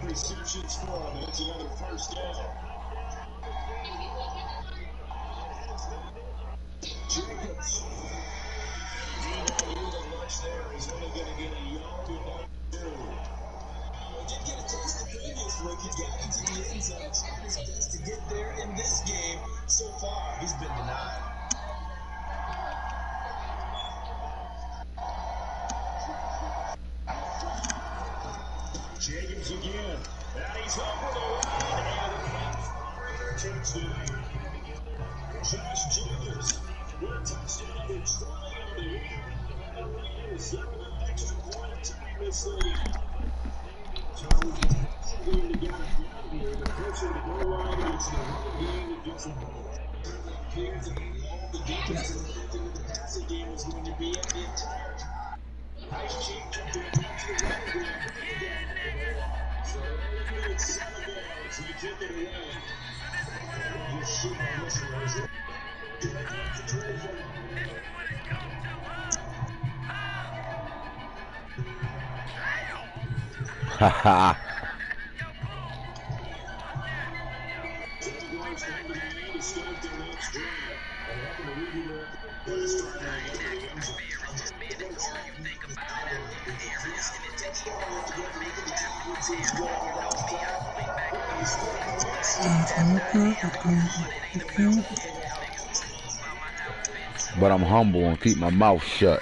receptions for him, and it's another first down. Jacobs. B.W.D.G that much there is only going to get a yard and not two. Did get a taste the previous week. He got into the end zone, tried his best to get there in this game. So far, he's been denied. Jacobs again. And he's over the line. And touchdown. Josh Jacobs with a touchdown to try on the year. And Raiders up an extra point of time this league. So we get the game to get us down here. The closer to the goal line, it's the running game that gets them both. Certainly appears that all the defense and momentum of the passing game is going to be at the entire time. Nice cheek jumping back to the running game. So it's 7 yards. He took it away. Just shoot on this one. Haha. But I'm humble and keep my mouth shut.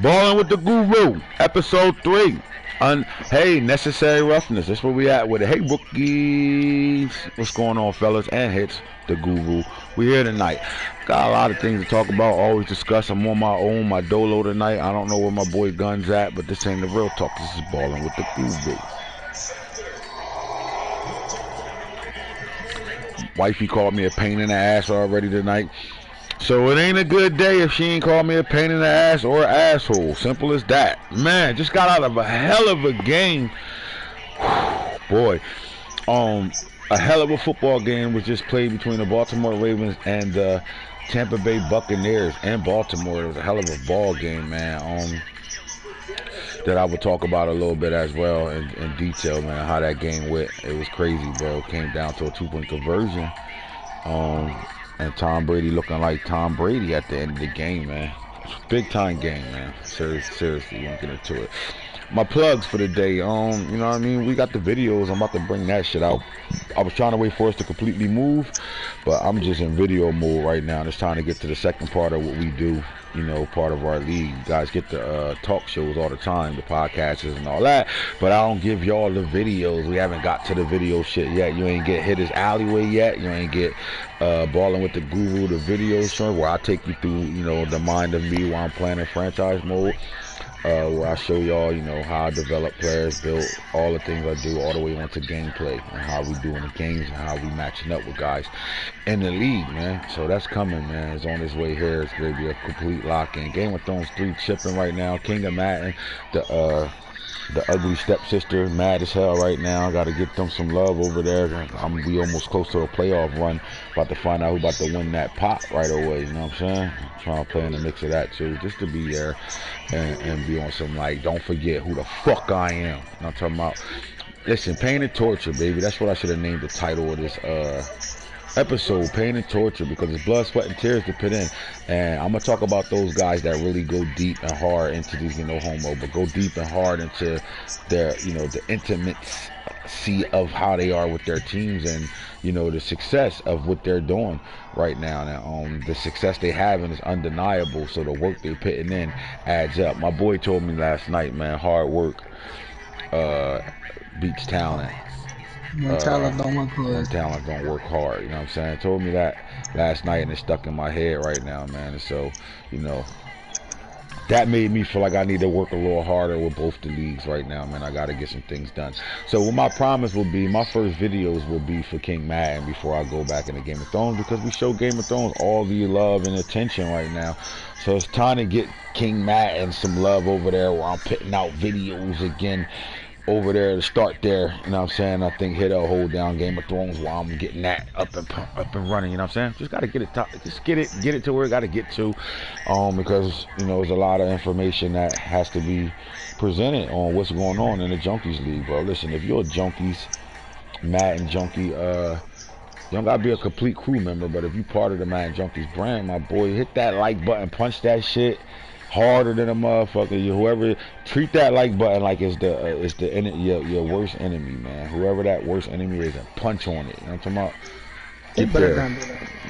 Balling with the Guru, episode 3. Hey, necessary roughness. That's where we at with it. Hey, rookies. What's going on, fellas? And hits the Guru. We here tonight. Got a lot of things to talk about. Always discuss. I'm on my own, my dolo tonight. I don't know where my boy Gun's at, but this ain't the real talk. This is balling with the Guru. Wifey called me a pain in the ass already tonight. So it ain't a good day if she ain't called me a pain in the ass or an asshole. Simple as that. Man, just got out of a hell of a game. Boy. A hell of a football game was just played between the Baltimore Ravens and the Tampa Bay Buccaneers in Baltimore. It was a hell of a ball game, man. That I will talk about a little bit as well in detail, man, how that game went. It was crazy, bro. It came down to a 2-point conversion. And Tom Brady looking like Tom Brady at the end of the game, man. Big time game, man. Seriously, we won't get into it. My plugs for the day, you know what I mean? We got the videos. I'm about to bring that shit out. I was trying to wait for us to completely move, but I'm just in video mode right now. It's time to get to the second part of what we do, you know, part of our league. You guys get the talk shows all the time, the podcasts and all that, but I don't give y'all the videos. We haven't got to the video shit yet. You ain't get Hitters Alleyway yet. You ain't get Balling with the Guru, the video show, where I take you through, you know, the mind of me while I'm playing in franchise mode. Where I show y'all, you know, how I develop players, build all the things I do, all the way onto gameplay, and how we doing the games, and how we matching up with guys in the league, man. So that's coming, man. It's on its way here. It's gonna be a complete lock-in. Game of Thrones 3 chipping right now. King of Madden, the ugly stepsister, mad as hell right now. Got to get them some love over there. We almost close to a playoff run. About to find out who about to win that pot right away. You know what I'm saying? I'm trying to play in the mix of that too, just to be there and be on some, like, don't forget who the fuck I am. You know what I'm talking about? Listen, pain and torture, baby. That's what I should have named the title of this episode, pain and torture, because it's blood, sweat, and tears to put in. And I'm gonna talk about those guys that really go deep and hard into these, you know, homo, but go deep and hard into their, you know, the intimacy of how they are with their teams, and, you know, the success of what they're doing right now. Now, the success they having is undeniable, so the work they're putting in adds up. My boy told me last night, man, hard work beats talent. Talent don't work hard. Talent don't work hard, you know what I'm saying? Told me that last night, and it's stuck in my head right now, man. And so, you know, that made me feel like I need to work a little harder with both the leagues right now, man. I got to get some things done. So what my promise will be, my first videos will be for King Madden before I go back into Game of Thrones, because we show Game of Thrones all the love and attention right now. So it's time to get King Madden some love over there, where I'm putting out videos again over there to start there. You know what I'm saying? I think hit a hold down Game of Thrones while I'm getting that up and running. You know what I'm saying? Just gotta get it just get it to where it gotta get to, because you know there's a lot of information that has to be presented on what's going on in the Junkies League, bro. Listen, if you're a Junkies Madden junkie, you don't gotta be a complete crew member, but if you part of the Madden Junkies brand, my boy, hit that like button, punch that shit harder than a motherfucker. Whoever, treat that like button like it's your worst enemy, man. Whoever that worst enemy is, and punch on it. You know what I'm talking about? Get there.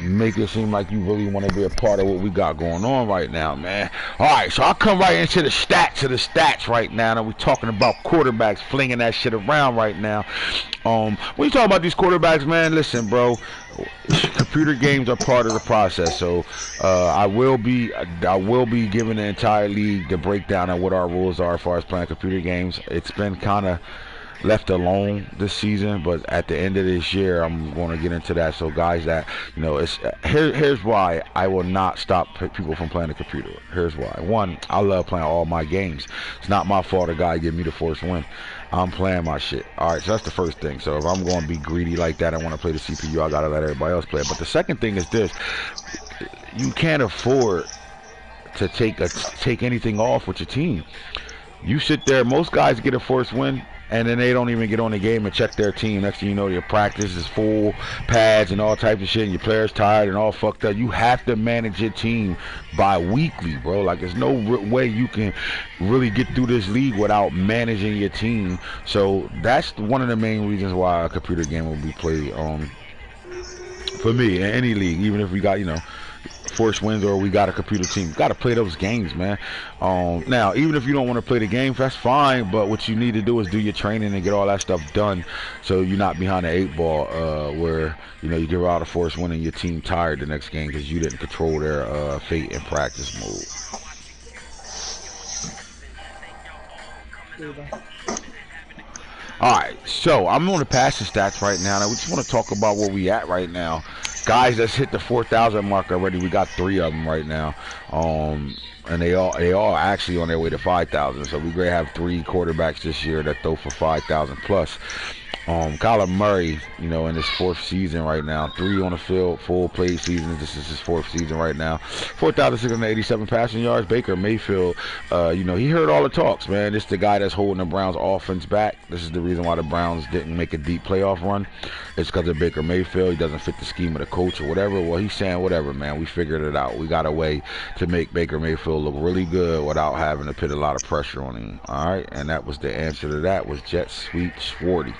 Make it seem like you really want to be a part of what we got going on right now, man. All right, so I'll come right into the stats right now. And we're talking about quarterbacks flinging that shit around right now. When you talk about these quarterbacks, man, listen, bro. Computer games are part of the process, so I will be giving the entire league the breakdown of what our rules are as far as playing computer games. It's been kind of left alone this season, but at the end of this year I'm going to get into that. So guys, that you know, it's here's why I will not stop people from playing the computer. Here's why. One, I love playing all my games. It's not my fault a guy give me the first win. I'm playing my shit. Alright, so that's the first thing. So if I'm going to be greedy like that, I want to play the CPU, I gotta let everybody else play it. But the second thing is this: you can't afford to take anything off with your team. You sit there, most guys get a first win, and then they don't even get on the game and check their team. Next thing you know, your practice is full, pads and all types of shit, and your players tired and all fucked up. You have to manage your team bi-weekly, bro. Like, there's no way you can really get through this league without managing your team. So that's one of the main reasons why a computer game will be played for me in any league, even if we got, you know, force wins or we got a computer team. You got to play those games, man. Now, even if you don't want to play the game, that's fine, but what you need to do is do your training and get all that stuff done so you're not behind the 8 ball where, you know, you give out a force win and your team tired the next game because you didn't control their fate in practice mode. Alright, so I'm on the passing stats right now. Now we just want to talk about where we at right now. Guys that's hit the 4,000 mark already. We got 3 of them right now, and they all actually on their way to 5,000. So we gonna have 3 quarterbacks this year that throw for 5,000 plus. Kyler Murray, you know, in his 4th season right now, 3 on the field, full play season. This is his 4th season right now. 4,687 passing yards. Baker Mayfield, you know, he heard all the talks, man. This is the guy that's holding the Browns offense back. This is the reason why the Browns didn't make a deep playoff run. It's because of Baker Mayfield. He doesn't fit the scheme of the coach or whatever. Well, he's saying, whatever, man. We figured it out. We got a way to make Baker Mayfield look really good without having to put a lot of pressure on him. All right, and that was the answer to that, was jet sweep Swarty.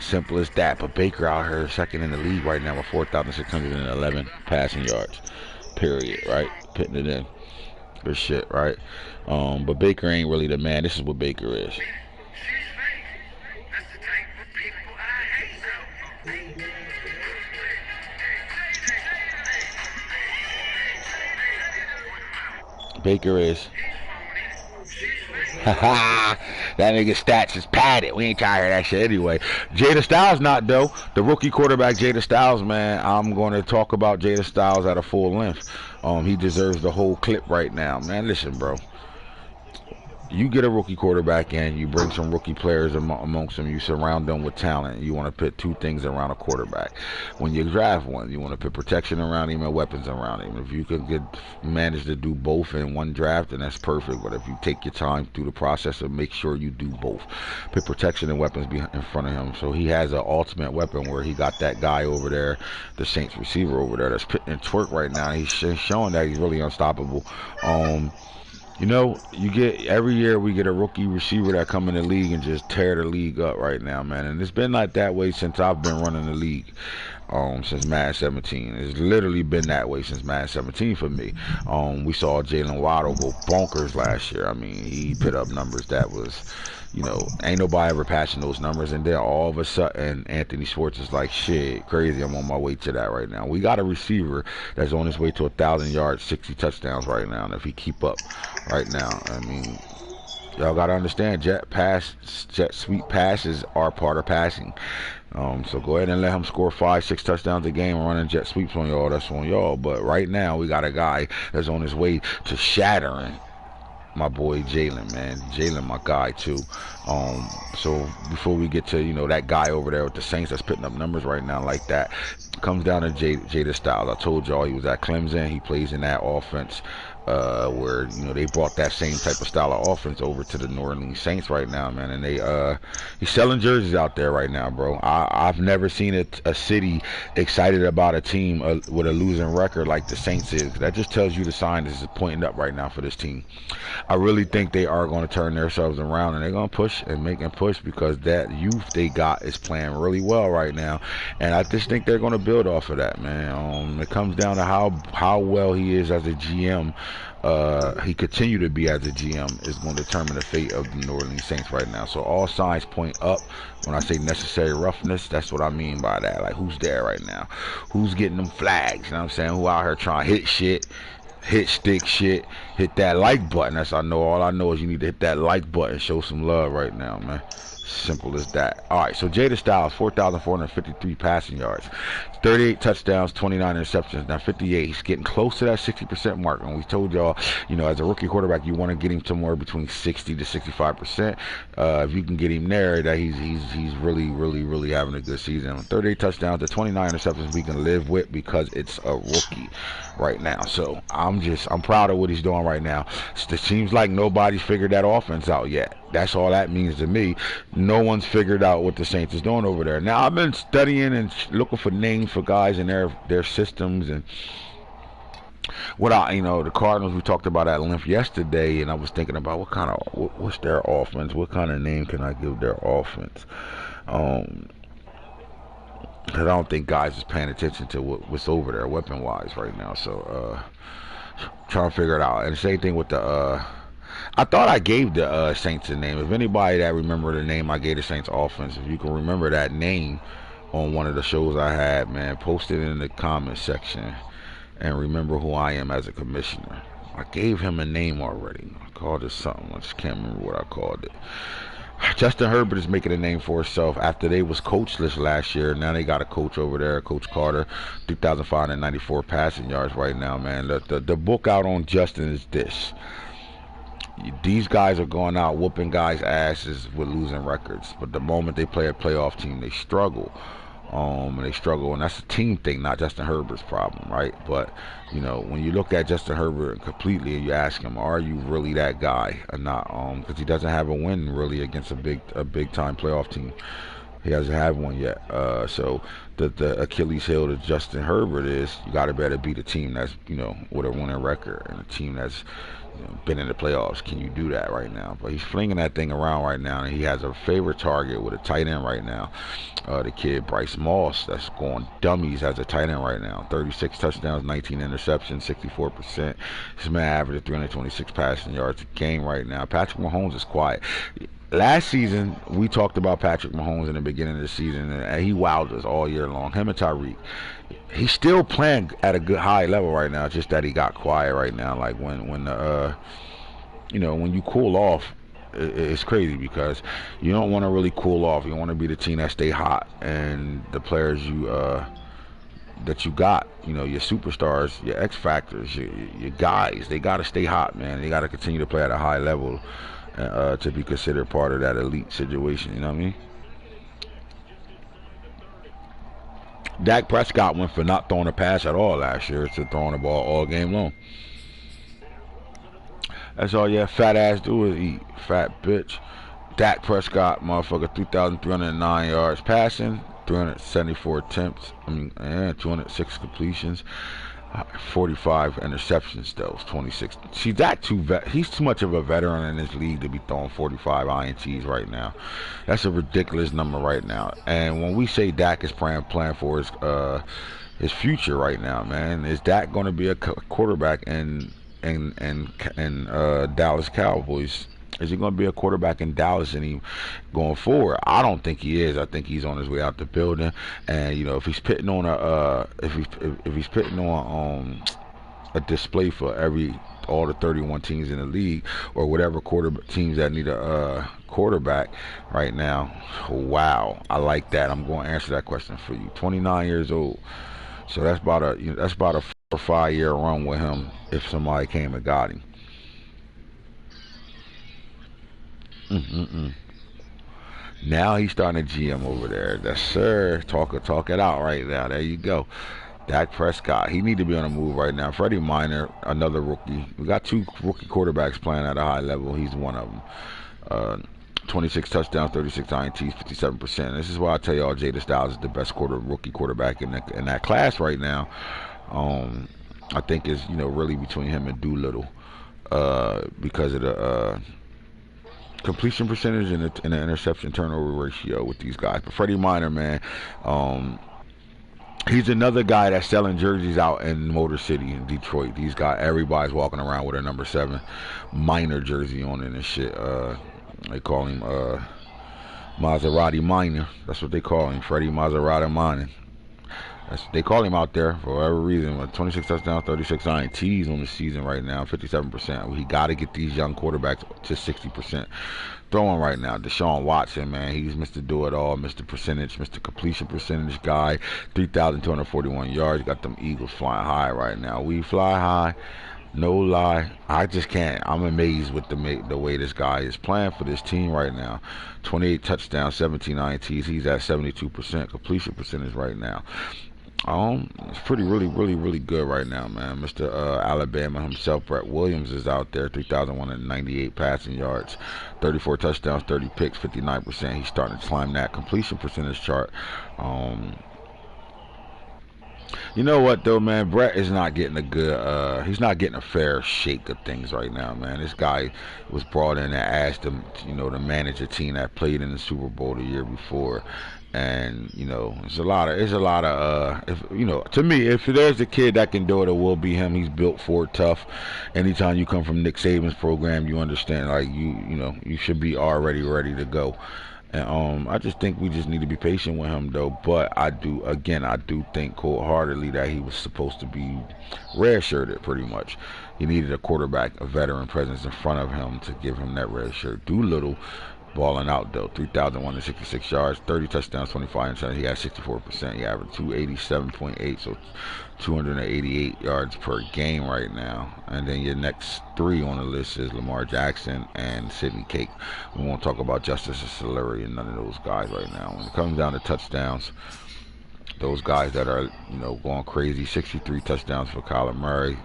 Simple as that. But Baker out here second in the league right now with 4,611 passing yards. Period. Right? Putting it in. Good shit, right? But Baker ain't really the man. This is what Baker is. Baker is. That nigga stats is padded. We ain't tired of that shit anyway. GETA Styles not, though. The rookie quarterback GETA Styles, man. I'm going to talk about GETA Styles at a full length. He deserves the whole clip right now, man. Listen, bro. You get a rookie quarterback in, you bring some rookie players amongst them, you surround them with talent. You want to put 2 things around a quarterback. When you draft one, you want to put protection around him and weapons around him. If you can manage to do both in one draft, then that's perfect. But if you take your time through the process and make sure you do both, put protection and weapons in front of him. So he has an ultimate weapon where he got that guy over there, the Saints receiver over there, that's pitting twerk right now. He's showing that he's really unstoppable. You know, you get every year we get a rookie receiver that come in the league and just tear the league up right now, man. And it's been like that way since I've been running the league, since Madden 17. It's literally been that way since Madden 17 for me. We saw Jalen Waddle go bonkers last year. I mean, he put up numbers that was, you know, ain't nobody ever passing those numbers. And then all of a sudden, Anthony Schwartz is like, shit, crazy, I'm on my way to that right now. We got a receiver that's on his way to 1,000 yards, 60 touchdowns right now. And if he keep up right now, I mean, y'all got to understand, jet sweep passes are part of passing. So go ahead and let him score 5-6 touchdowns a game running jet sweeps on y'all. That's on y'all. But right now, we got a guy that's on his way to shattering my boy Jalen, man. Jalen, my guy too. So before we get to that guy over there with the Saints that's putting up numbers right now like that, comes down to Jada Styles. I told y'all he was at Clemson. He plays in that offense. Where they brought that same type of style of offense over to the New Orleans Saints right now, man, and he's selling jerseys out there right now, bro. I've never seen a city excited about a team with a losing record like the Saints is. That just tells you the sign is pointing up right now for this team. I really think they are going to turn themselves around, and they're going to push and make and push because that youth they got is playing really well right now, and I just think they're going to build off of that, man. It comes down to how well he is as a GM. He continue to be as a GM is going to determine the fate of the New Orleans Saints right now. So all signs point up. When I say necessary roughness, that's what I mean by that. Like, who's there right now? Who's getting them flags? You know what I'm saying? Who out here trying to hit shit? Hit stick shit, hit that like button. That's all I know is you need to hit that like button, show some love right now, man. Simple as that. Alright, so Jada Styles, 4,453 passing yards, 38 touchdowns, 29 interceptions. Now 58, he's getting close to that 60% mark. And we told y'all, as a rookie quarterback, you want to get him somewhere between 60 to 65%. If you can get him there, that he's really, really, really having a good season. 38 touchdowns, the 29 interceptions we can live with because it's a rookie right now. So I'm proud of what he's doing right now. It seems like nobody's figured that offense out yet. That's all that means to me. No one's figured out what the Saints is doing over there. Now I've been studying and looking for names for guys in their systems, and the Cardinals, we talked about at length yesterday, and I was thinking about what's their offense, what kind of name can I give their offense? Because I don't think guys is paying attention to what's over there weapon wise right now. So trying to figure it out. And the same thing with the I thought I gave the Saints a name. If anybody that remember the name I gave the Saints offense, if you can remember that name on one of the shows I had, man, post it in the comment section and remember who I am as a commissioner. I gave him a name already. I called it something. I just can't remember what I called it. Justin Herbert is making a name for himself after they was coachless last year. Now they got a coach over there, Coach Carter, 3,594 passing yards right now, man. The book out on Justin is this. These guys are going out whooping guys' asses with losing records. But the moment they play a playoff team, they struggle. And that's a team thing, not Justin Herbert's problem, right? But when you look at Justin Herbert completely and you ask him, are you really that guy or not? Because he doesn't have a win really against a big time playoff team. He hasn't had one yet. So the Achilles heel to Justin Herbert is you got to better beat a team that's with a winning record and a team that's been in the playoffs. Can you do that right now? But he's flinging that thing around right now, and he has a favorite target with a tight end right now. The kid Bryce Moss, that's going dummies as a tight end right now. 36 touchdowns, 19 interceptions, 64%. This man averaged 326 passing yards a game right now. Patrick Mahomes is quiet. Last season, we talked about Patrick Mahomes in the beginning of the season, and he wowed us all year long. Him and Tyreek. He's still playing at a good high level right now. Just that he got quiet right now. Like when you cool off, it's crazy because you don't want to really cool off. You want to be the team that stay hot, and the players that you got, your superstars, your X factors, your guys, they got to stay hot, man. They got to continue to play at a high level to be considered part of that elite situation. You know what I mean? Dak Prescott went for not throwing a pass at all last year to throwing the ball all game long. That's all your fat ass do is eat, fat bitch. Dak Prescott, motherfucker, 3,309 yards passing, 374 attempts, 206 completions, 45 interceptions though, 26. See, he's too much of a veteran in this league to be throwing 45 INTs right now. That's a ridiculous number right now. And when we say Dak is playing for his future right now, man, is Dak going to be a quarterback in Dallas Cowboys? Is he going to be a quarterback in Dallas going forward? I don't think he is. I think he's on his way out the building. And if he's putting on a display for all the 31 teams in the league or whatever teams that need a quarterback right now, wow, I like that. I'm going to answer that question for you. 29 years old. So that's about a 4 or 5 year run with him if somebody came and got him. Now he's starting to GM over there. That's sir. Talk it out right now. There you go. Dak Prescott, he need to be on a move right now. Freddie Minor, another rookie. We got two rookie quarterbacks playing at a high level. He's one of them. 26 touchdowns, 36 INTs, 57%. This is why I tell y'all GETA Styles is the best rookie quarterback in that class right now. I think is really between him and Doolittle because of the completion percentage and the interception turnover ratio with these guys. But Freddie Minor, man, he's another guy that's selling jerseys out in Motor City in Detroit. These guys, everybody's walking around with a number 7 Minor jersey on it and shit. They call him Maserati Minor. That's what they call him, Freddie Maserati Minor. They call him out there for whatever reason. 26 touchdowns, 36 INTs on the season right now, 57%. He got to get these young quarterbacks to 60% throwing right now. Deshaun Watson, man, he's Mr. Do-It-All, Mr. Percentage, Mr. Completion Percentage guy. 3,241 yards. Got them Eagles flying high right now. We fly high. No lie, I just can't. I'm amazed with the way this guy is playing for this team right now. 28 touchdowns, 17 INTs. He's at 72% completion percentage right now. It's really good right now, man. Mr. Alabama himself, Brett Williams, is out there. 3,198 passing yards, 34 touchdowns, 30 picks, 59%. He's starting to climb that completion percentage chart. You know what though, man? Brett is not getting a good. He's not getting a fair shake of things right now, man. This guy was brought in and asked him, to manage a team that played in the Super Bowl the year before, and it's a lot of. To me, if there's a kid that can do it, it will be him. He's built for it, tough. Anytime you come from Nick Saban's program, you understand, like you should be already ready to go. And I just think we just need to be patient with him, though. But I do think cold-heartedly that he was supposed to be red-shirted, pretty much. He needed a quarterback, a veteran presence in front of him to give him that red shirt. Doolittle balling out, though. 3,166 yards, 30 touchdowns, 25 interceptions. He had 64%. He averaged 287.8, so 288 yards per game right now. And then your next 3 on the list is Lamar Jackson and Sidney Cake. We won't talk about Justice Solari and none of those guys right now. When it comes down to touchdowns, those guys that are going crazy, 63 touchdowns for Kyler Murray,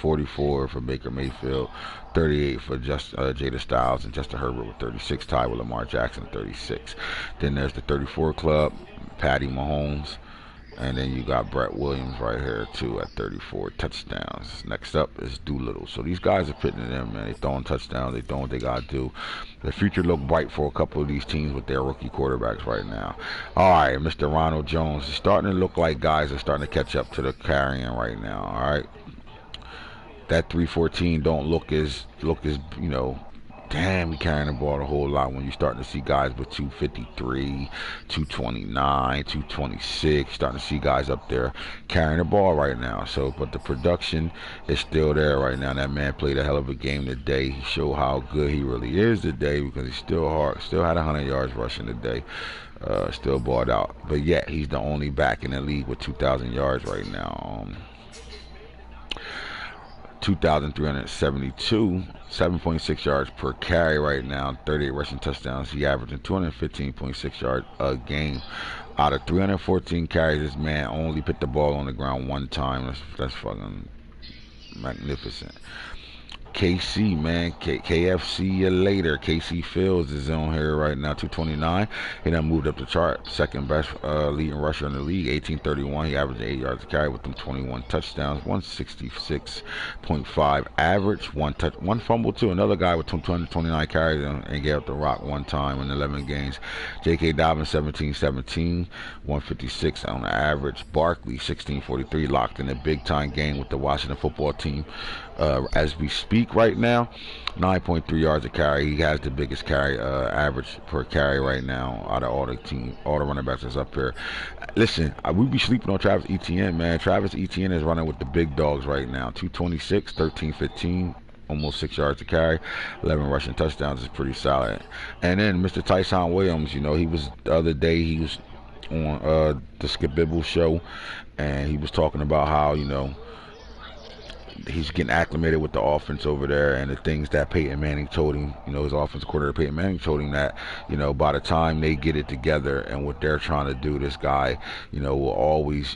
44 for Baker Mayfield, 38 for GETA Styles, and Justin Herbert with 36, tied with Lamar Jackson, 36. Then there's the 34 club, Patty Mahomes. And then you got Brett Williams right here, too, at 34 touchdowns. Next up is Doolittle. So these guys are putting it in, man. They throwing touchdowns. They doing what they got to do. The future look bright for a couple of these teams with their rookie quarterbacks right now. All right, Mr. Ronald Jones is starting to look like guys are starting to catch up to the carrying right now, all right? That 314 don't look as damn, he carrying the ball a whole lot when you're starting to see guys with 253, 229, 226. Starting to see guys up there carrying the ball right now. So, but the production is still there right now. That man played a hell of a game today. He showed how good he really is today because he's still had 100 yards rushing today. Still balled out. But yet, he's the only back in the league with 2,000 yards right now. 2,372, 7.6 yards per carry right now, 38 rushing touchdowns. He averaging 215.6 yards a game. Out of 314 carries, this man only put the ball on the ground 1 time. That's fucking magnificent. KC, man, KFC later. KC Fields is on here right now, 229. He done moved up the chart. Second best leading rusher in the league, 1831. He averaged 8 yards a carry with them 21 touchdowns, 166.5 average. One fumble too. Another guy with 229 carries and gave up the rock 1 time in 11 games. J.K. Dobbins, 17-17, 156 on the average. Barkley, 1643, locked in a big-time game with the Washington football team. As we speak right now, 9.3 yards a carry. He has the biggest carry average per carry right now out of all the running backs that's up here. Listen, we be sleeping on Travis Etienne, man. Travis Etienne is running with the big dogs right now. 226, 13-15. Almost 6 yards to carry, 11 rushing touchdowns is pretty solid. And then Mr. Tyson Williams, he was the other day, he was on the Skip Bibble show, and he was talking about how, he's getting acclimated with the offense over there, and the things that Peyton Manning told him. His offensive coordinator Peyton Manning told him that by the time they get it together and what they're trying to do, this guy will always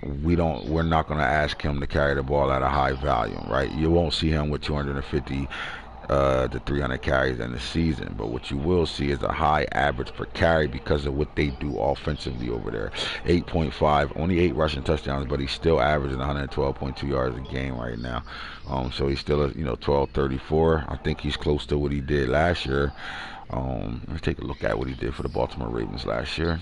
we're not going to ask him to carry the ball at a high volume, right? You won't see him with 250 to 300 carries in the season, but what you will see is a high average per carry because of what they do offensively over there. 8.5, only 8 rushing touchdowns, but he's still averaging 112.2 yards a game right now. So he's still at 1234. I think he's close to what he did last year. Let's take a look at what he did for the Baltimore Ravens last year.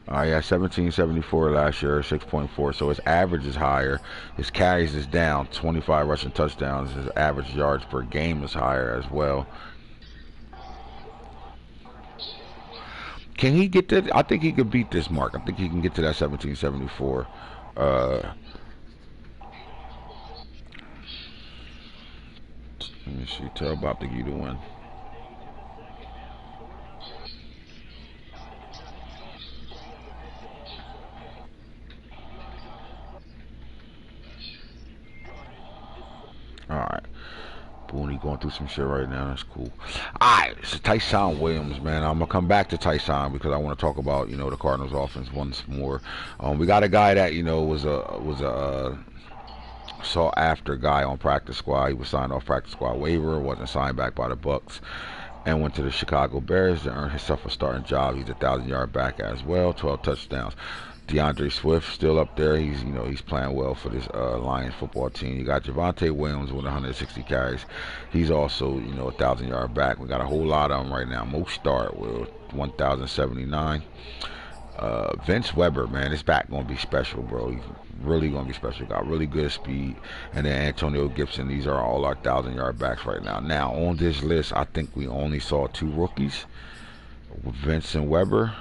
Yeah, 1774 last year, 6.4. So his average is higher. His carries is down, 25 rushing touchdowns. His average yards per game is higher as well. Can he get to? I think he could beat this mark. I think he can get to that 1774. Let me see. Tell Bob the to win. Alright. Booney going through some shit right now. That's cool. Alright, it's Tyson Williams, man. I'm gonna come back to Tyson because I want to talk about, the Cardinals offense once more. We got a guy that, was a sought after guy on practice squad. He was signed off practice squad waiver, wasn't signed back by the Bucks, and went to the Chicago Bears to earn himself a starting job. He's a 1,000-yard back as well, 12 touchdowns. DeAndre Swift still up there. He's playing well for this Lions football team. You got Javonte Williams with 160 carries. He's also, a 1,000-yard back. We got a whole lot of them right now. Most start with 1,079. Vince Weber, man, his back gonna be special, bro. He's really gonna be special. Got really good speed. And then Antonio Gibson. These are all our 1,000-yard backs right now. Now on this list, I think we only saw 2 rookies, Vince and Weber.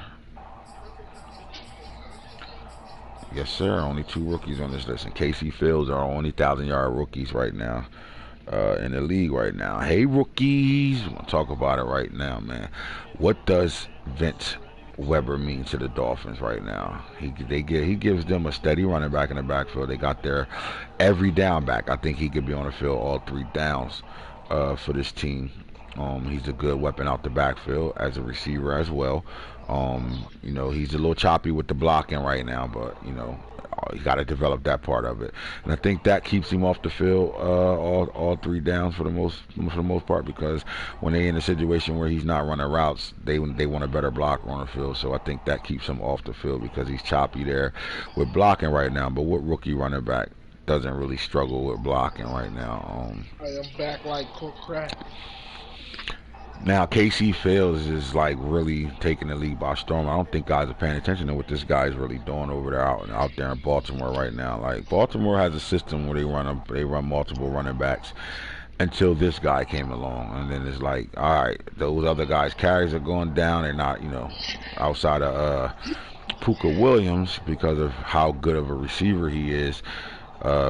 Yes, sir. Only 2 rookies on this list. And Casey Fields are only 1,000-yard rookies right now in the league right now. Hey, rookies. We'll talk about it right now, man. What does Vince Weber mean to the Dolphins right now? He gives them a steady running back in the backfield. They got their every down back. I think he could be on the field all 3 downs for this team. He's a good weapon out the backfield as a receiver as well. He's a little choppy with the blocking right now, but you got to develop that part of it. And I think that keeps him off the field all 3 downs for the most part, because when they're in a situation where he's not running routes, they want a better blocker on the field. So I think that keeps him off the field because he's choppy there with blocking right now. But what rookie running back doesn't really struggle with blocking right now? I am back like crack. Now, Casey Fields is like really taking the league by storm. I don't think guys are paying attention to what this guy is really doing over there out there in Baltimore right now. Like, Baltimore has a system where they run multiple running backs until this guy came along, and then it's like, all right, those other guys' carries are going down. They're not, outside of Puka Williams because of how good of a receiver he is.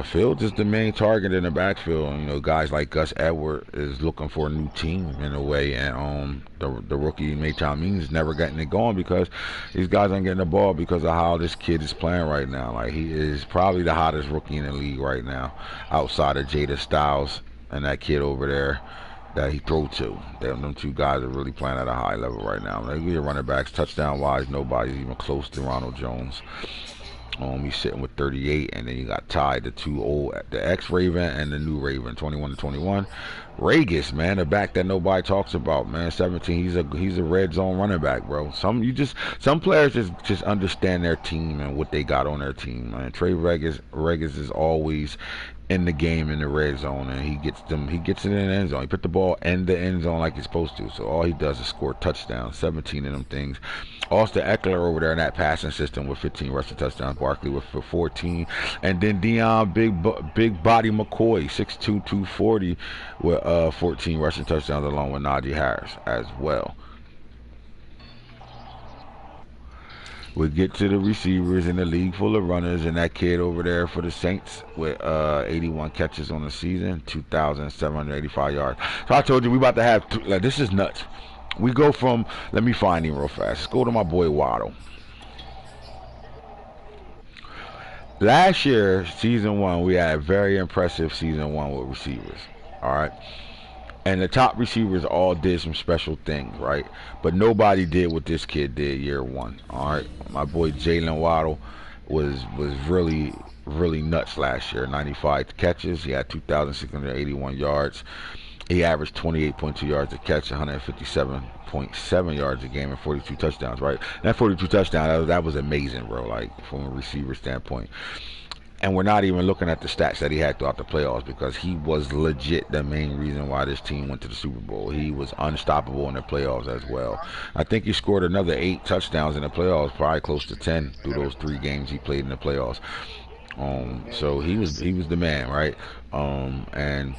Fields is the main target in the backfield. Guys like Gus Edwards is looking for a new team in a way, and the rookie Maytown Means is never getting it going because these guys aren't getting the ball because of how this kid is playing right now. Like, he is probably the hottest rookie in the league right now, outside of GETA Styles and that kid over there that he threw to. Them 2 guys are really playing at a high level right now. Like, your running backs, touchdown wise, nobody's even close to Ronald Jones. He's sitting with 38, and then you got tied the 2 old, the ex-Raven and the new Raven, 21-21. Regis, man, the back that nobody talks about, man, 17. He's a red zone running back, bro. Some players just understand their team and what they got on their team, man. Trey Regis is always in the game in the red zone, and he gets it in the end zone. He put the ball in the end zone like he's supposed to. So all he does is score touchdowns, 17 of them things. Austin Eckler over there in that passing system with 15 rushing touchdowns. Barkley with 14, and then Deion Big Body McCoy 6'2", 240 with 14 rushing touchdowns along with Najee Harris as well. We get to the receivers in the league full of runners, and that kid over there for the Saints with 81 catches on the season, 2,785 yards. So I told you we about to have this is nuts. We go from, let me find him real fast. Let's go to my boy Waddle. Last year, season one, we had a very impressive season one with receivers. All right. And the top receivers all did some special things, right? But nobody did what this kid did year one. All right. My boy Jalen Waddle was really nuts last year. 95 catches. He had 2,681 yards. He averaged 28.2 yards a catch, 157.7 yards a game, and 42 touchdowns, right? And that 42 touchdowns, that was amazing, bro, like from a receiver standpoint. And we're not even looking at the stats that he had throughout the playoffs because he was legit the main reason why this team went to the Super Bowl. He was unstoppable in the playoffs as well. I think he scored another 8 touchdowns in the playoffs, probably close to 10 through those 3 games he played in the playoffs. So he was the man, right? And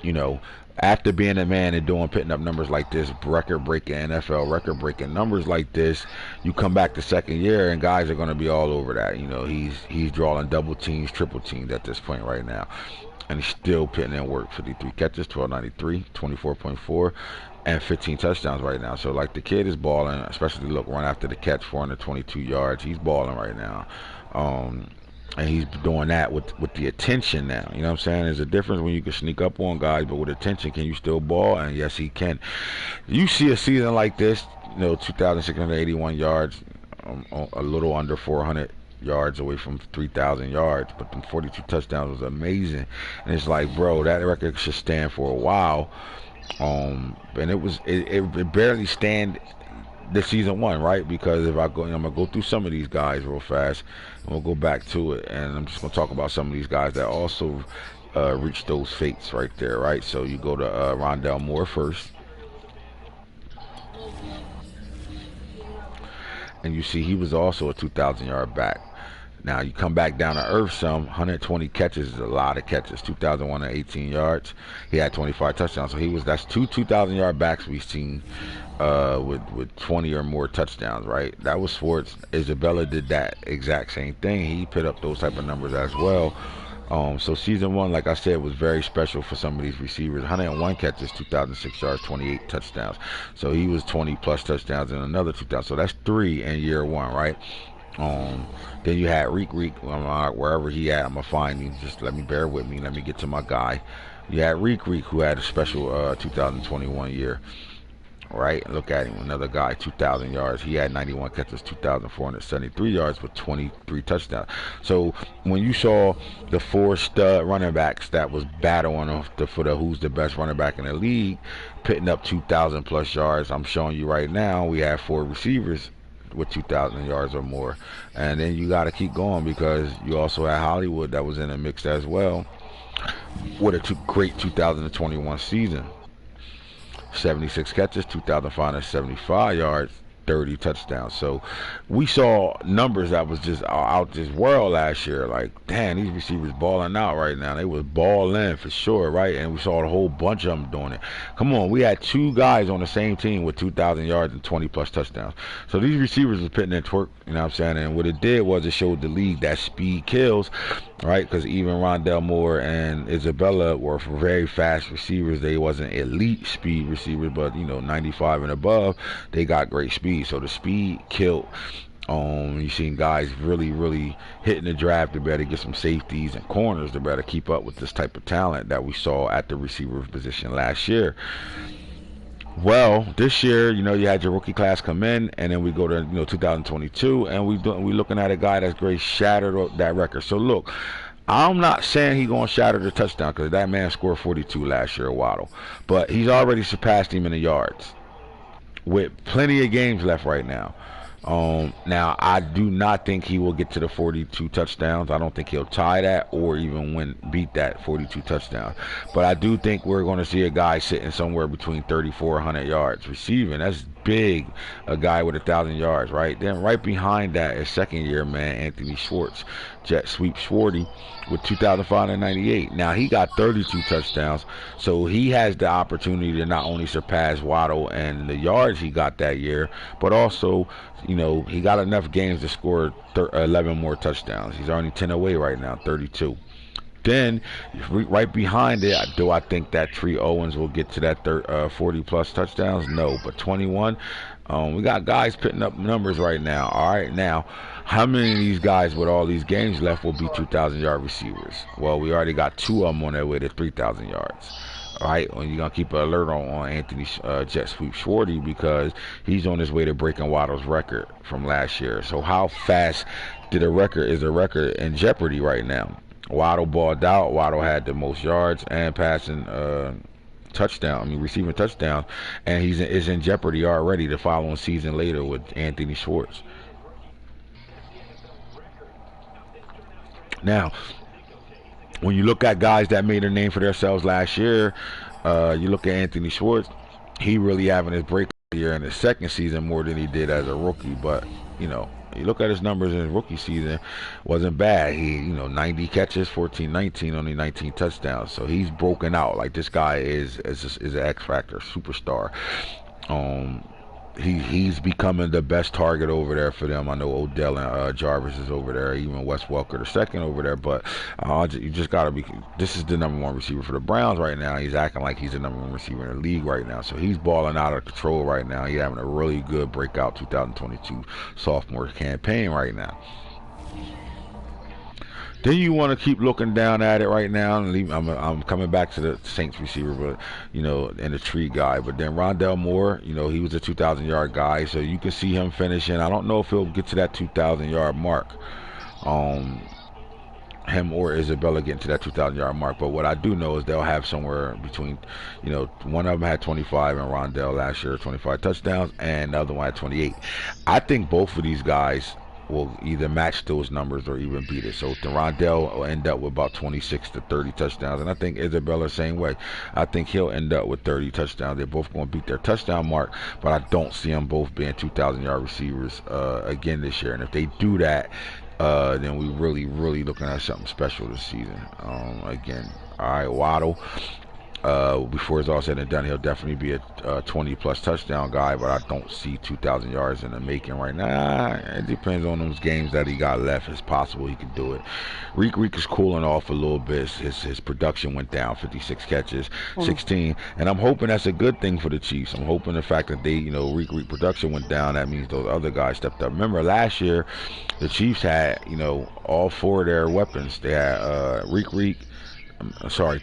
you know, after being a man and putting up numbers like this, record-breaking NFL record-breaking numbers like this, you come back the second year and guys are going to be all over that. You know, he's drawing double teams, triple teams at this point right now, and he's still putting in work. 53 catches, 1293, 24.4, and 15 touchdowns right now. So like the kid is balling, especially look run after the catch, 422 yards. He's balling right now. And he's doing that with the attention now. You know what I'm saying? There's a difference when you can sneak up on guys, but with attention, can you still ball? And yes, he can. You see a season like this, 2,681 yards, a little under 400 yards away from 3,000 yards, but them 42 touchdowns was amazing. And it's like, bro, that record should stand for a while. And it barely stand the season one, right? Because if I'm gonna go through some of these guys real fast, and we'll go back to it, and I'm just gonna talk about some of these guys that also reached those fates right there, right? So you go to Rondell Moore first, and you see he was also a 2,000-yard back. Now you come back down to earth some, 120 catches is a lot of catches, 2,118 yards. He had 25 touchdowns, so that's 2,000-yard backs we've seen with 20 or more touchdowns, right? That was Schwartz. Isabella did that exact same thing. He put up those type of numbers as well. So season one, like I said, was very special for some of these receivers. 101 catches, 2,006 yards, 28 touchdowns. So he was 20 plus touchdowns and another 2,000. So that's 3 in year one, right? Then you had Reek, wherever he at, I'm gonna find him. Just bear with me. Let me get to my guy. You had Reek, who had a special 2021 year. Right, look at him, another guy, 2,000 yards. He had 91 catches, 2,473 yards with 23 touchdowns. So when you saw the 4 stud running backs that was battling for the who's the best running back in the league, pitting up 2,000 plus yards, I'm showing you right now we have 4 receivers with 2,000 yards or more. And then you got to keep going because you also had Hollywood that was in the mix as well with a great 2021 season. 76 catches, 2,575 yards, 30 touchdowns. So we saw numbers that was just out this world last year. Like, damn, these receivers balling out right now. They was balling for sure, right? And we saw a whole bunch of them doing it. Come on, we had 2 guys on the same team with 2,000 yards and 20 plus touchdowns. So these receivers was putting in twerk, you know what I'm saying? And what it did was it showed the league that speed kills, right? Because even Rondell Moore and Isabella were very fast receivers. They wasn't elite speed receivers, but 95 and above, they got great speed. So the speed killed. You seen guys really hitting the draft to better get some safeties and corners to better keep up with this type of talent that we saw at the receiver position last year. Well, this year, you had your rookie class come in, and then we go to 2022, and we looking at a guy that's great shattered that record. So look, I'm not saying he's going to shatter the touchdown because that man scored 42 last year, Waddle, but he's already surpassed him in the yards with plenty of games left right now. Now, I do not think he will get to the 42 touchdowns. I don't think he'll tie that or even beat that 42 touchdowns. But I do think we're going to see a guy sitting somewhere between 3,400 yards receiving. That's big, a guy with 1,000 yards, right? Then right behind that is second-year man Anthony Schwartz, jet sweep Schwarty, with 2,598. Now, he got 32 touchdowns, so he has the opportunity to not only surpass Waddle and the yards he got that year, but also, he got enough games to score 11 more touchdowns. He's only 10 away right now, 32. Then, right behind it, do I think that Tree Owens will get to that 40 plus touchdowns? No, but 21. We got guys putting up numbers right now. All right, now, how many of these guys with all these games left will be 2,000-yard receivers? Well, we already got two of them on their way to 3,000 yards. All right, and you're gonna keep an alert on Anthony Jet Sweep Shorty because he's on his way to breaking Waddle's record from last year. So how fast is the record in jeopardy right now? Waddle balled out. Waddle had the most yards and passing receiving touchdowns, and is in jeopardy already the following season later with Anthony Schwartz. Now, when you look at guys that made a name for themselves last year, you look at Anthony Schwartz. He really having his breakout year in his second season more than he did as a rookie. But you look at his numbers in his rookie season, wasn't bad. He 90 catches, 14-19, only 19 touchdowns. So he's broken out. Like this guy is an X factor, superstar. He's becoming the best target over there for them. I know Odell and Jarvis is over there, even Wes Welker the second over there. But you just gotta be. This is the number one receiver for the Browns right now. He's acting like he's the number one receiver in the league right now. So he's balling out of control right now. He's having a really good breakout 2022 sophomore campaign right now. Then you want to keep looking down at it right now, and I'm coming back to the Saints receiver, but and the tree guy. But then Rondell Moore, he was a 2,000-yard guy, so you can see him finishing. I don't know if he'll get to that 2,000-yard mark, him or Isabella getting to that 2,000-yard mark. But what I do know is they'll have somewhere between, one of them had 25 and Rondell last year, 25 touchdowns, and the other one had 28. I think both of these guys will either match those numbers or even beat it. So Rondell will end up with about 26 to 30 touchdowns, and I think Isabella same way. I think he'll end up with 30 touchdowns. They're both going to beat their touchdown mark, but I don't see them both being 2,000-yard receivers again this year. And if they do that, then we really looking at something special this season. Again, all right, Waddle. Before it's all said and done, he'll definitely be a 20-plus touchdown guy, but I don't see 2,000 yards in the making right now. It depends on those games that he got left. It's possible he could do it. Reek is cooling off a little bit. His production went down, 56 catches, 16, and I'm hoping that's a good thing for the Chiefs. I'm hoping the fact that they, Reek production went down, that means those other guys stepped up. Remember last year, the Chiefs had, all four of their weapons. They had Reek,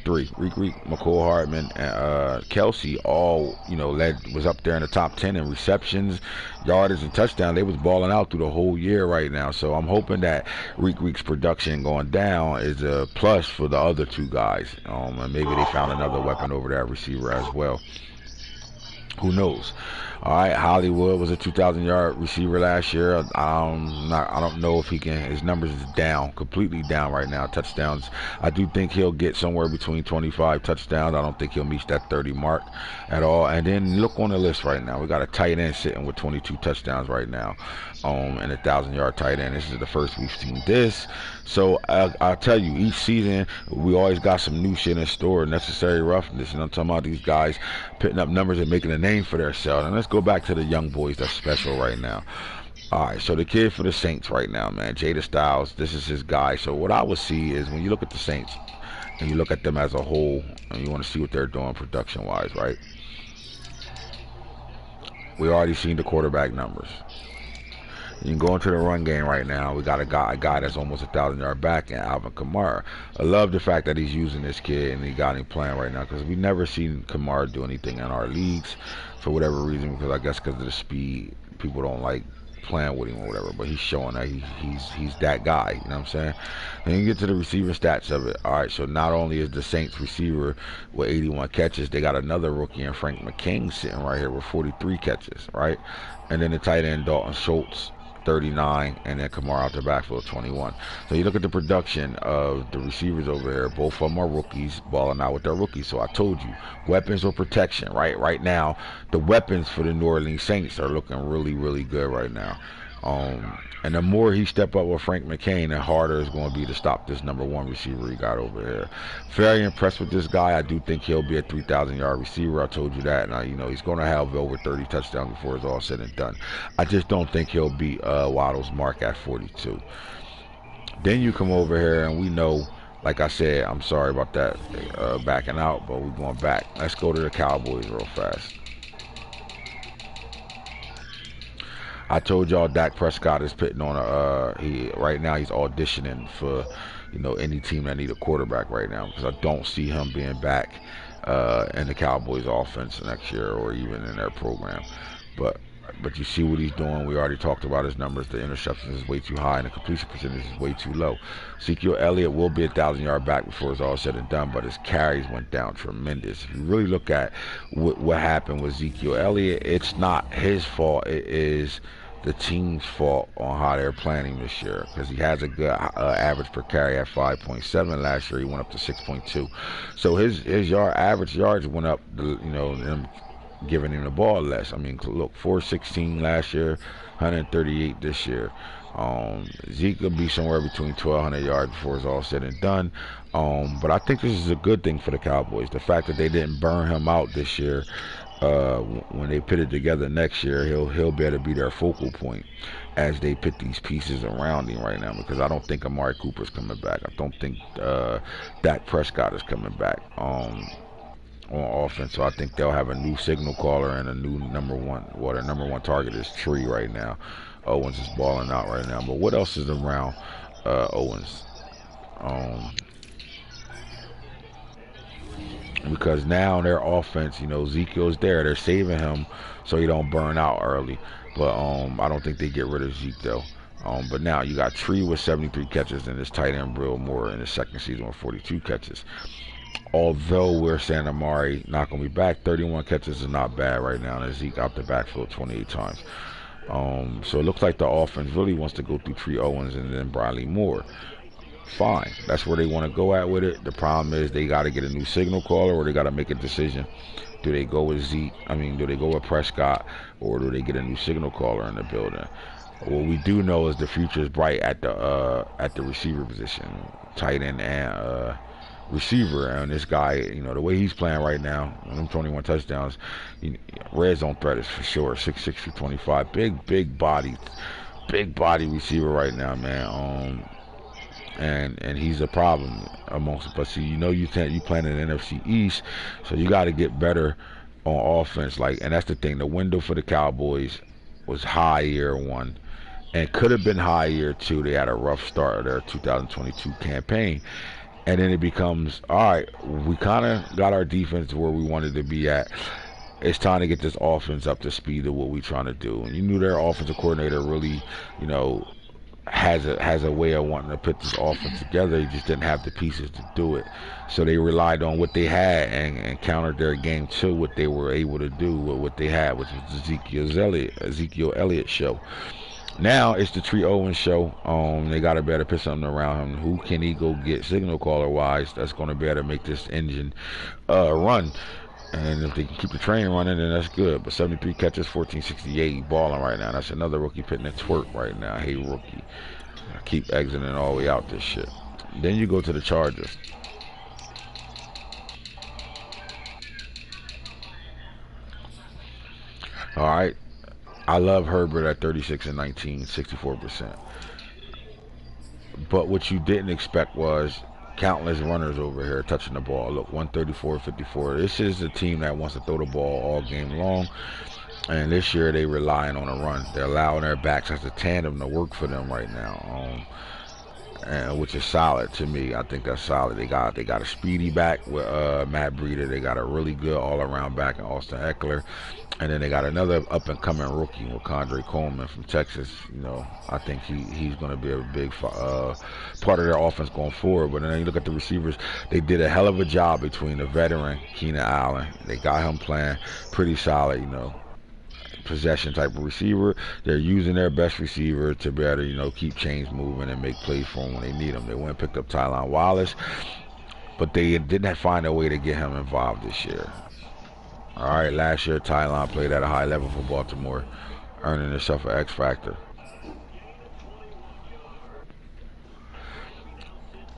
three. Reek, McCall Hardman, and Kelsey all, was up there in the top 10 in receptions, yardage, and touchdown. They was balling out through the whole year right now. So I'm hoping that Reek's production going down is a plus for the other two guys. And maybe they found another weapon over there at receiver as well. Who knows? All right, Hollywood was a 2,000-yard receiver last year. I don't know if he can. His numbers is down, completely down right now. Touchdowns, I do think he'll get somewhere between 25 touchdowns. I don't think he'll meet that 30 mark at all. And then look on the list right now. We got a tight end sitting with 22 touchdowns right now, and a 1,000-yard tight end. This is the first we've seen this. So I'll tell you, each season we always got some new shit in store. Necessary roughness, and I'm talking about these guys putting up numbers and making a name for themselves. And let's go back to the young boys that's special right now. All right, so the kid for the Saints right now, man, GETA Styles, this is his guy. So what I would see is when you look at the Saints and you look at them as a whole, and you want to see what they're doing production-wise, right? We already seen the quarterback numbers. You can go into the run game right now. We got a guy that's almost a 1,000-yard back in Alvin Kamara. I love the fact that he's using this kid and he got him playing right now because we never seen Kamara do anything in our leagues for whatever reason. Because I guess because of the speed, people don't like playing with him or whatever. But he's showing that he's that guy. You know what I'm saying? And you get to the receiver stats of it. All right, so not only is the Saints receiver with 81 catches, they got another rookie in Frank McKing sitting right here with 43 catches, right? And then the tight end Dalton Schultz, 39, and then Kamara out the backfield, 21. So you look at the production of the receivers over here. Both of them are rookies, balling out with their rookies. So I told you, weapons or protection, right? Right now, the weapons for the New Orleans Saints are looking really good right now. And the more he step up with Frank McCain, the harder it's going to be to stop this number one receiver he got over here. Very impressed with this guy. I do think he'll be a 3,000-yard receiver. I told you that. And he's going to have over 30 touchdowns before it's all said and done. I just don't think he'll beat Waddle's mark at 42. Then you come over here, and we know like I said, I'm sorry about that backing out, but we're going back. Let's go to the Cowboys real fast. I told y'all Dak Prescott is putting on he right now he's auditioning for, any team that need a quarterback right now, because I don't see him being back in the Cowboys offense next year or even in their program. But but you see what he's doing. We already talked about his numbers. The interceptions is way too high and the completion percentage is way too low. Ezekiel Elliott will be 1,000-yard back before it's all said and done, but his carries went down tremendous. If you really look at what happened with Ezekiel Elliott, it's not his fault. It is the team's fault on how they're planning this year, because he has a good average per carry at 5.7. Last year he went up to 6.2, so his average yards went up. Them giving him the ball less. I mean, look, 416 last year, 138 this year. Zeke could be somewhere between 1,200 yards before it's all said and done. But I think this is a good thing for the Cowboys. The fact that they didn't burn him out this year. When they put it together next year, he'll be able to be their focal point as they put these pieces around him right now. Because I don't think Amari Cooper's coming back. I don't think Dak Prescott is coming back. On offense, so I think they'll have a new signal caller and a new number one. Well, their number one target is Tree right now. Owens is balling out right now. But what else is around Owens? Because now their offense, Ezekiel's there. They're saving him so he don't burn out early. But I don't think they get rid of Zeke though. But now you got Tree with 73 catches and this tight end Rondell Moore in his second season with 42 catches. Although we're saying Amari not going to be back, 31 catches is not bad right now. And Zeke out the backfield 28 times. So it looks like the offense really wants to go through Tree Owens and then Rondell Moore. Fine. That's where they want to go at with it. The problem is they got to get a new signal caller, or they got to make a decision. Do they go with Zeke? Do they go with Prescott, or do they get a new signal caller in the building? What we do know is the future is bright at the receiver position, tight end and receiver. And this guy, the way he's playing right now, them 21 touchdowns, red zone threat is for sure. 6'6", 225, big body receiver right now, man. And he's a problem amongst. But see, you playing in the NFC East, so you got to get better on offense. And that's the thing. The window for the Cowboys was high year one, and could have been high year two. They had a rough start of their 2022 campaign. And then it becomes, all right, we kind of got our defense where we wanted to be at. It's time to get this offense up to speed of what we're trying to do. And you knew their offensive coordinator really, has a way of wanting to put this offense together. He just didn't have the pieces to do it. So they relied on what they had and countered their game to what they were able to do with what they had, which was Ezekiel Elliott show. Now it's the Tree Owens show. They got to better put something around him. Who can he go get signal caller wise that's going to be able to make this engine run? And if they can keep the train running, then that's good. But 73 catches, 1468, balling right now. That's another rookie putting a twerk right now. Hey, rookie. Keep exiting all the way out this shit. Then you go to the Chargers. All right. I love Herbert at 36 and 19, 64%. But what you didn't expect was countless runners over here touching the ball. Look, 134-54. This is a team that wants to throw the ball all game long. And this year they relying on a run. They're allowing their backs as a tandem to work for them right now. Which is solid to me. I think that's solid. They got a speedy back with Matt Breida. They got a really good all-around back in Austin Eckler. And then they got another up-and-coming rookie with Condre Coleman from Texas. I think he's going to be a big part of their offense going forward. But then you look at the receivers, they did a hell of a job between the veteran Keenan Allen. They got him playing pretty solid, possession type of receiver. They're using their best receiver to be able to, keep chains moving and make plays for them when they need them. They went and picked up Tylan Wallace, but they didn't find a way to get him involved this year. All right, last year Tylan played at a high level for Baltimore, earning himself an X factor.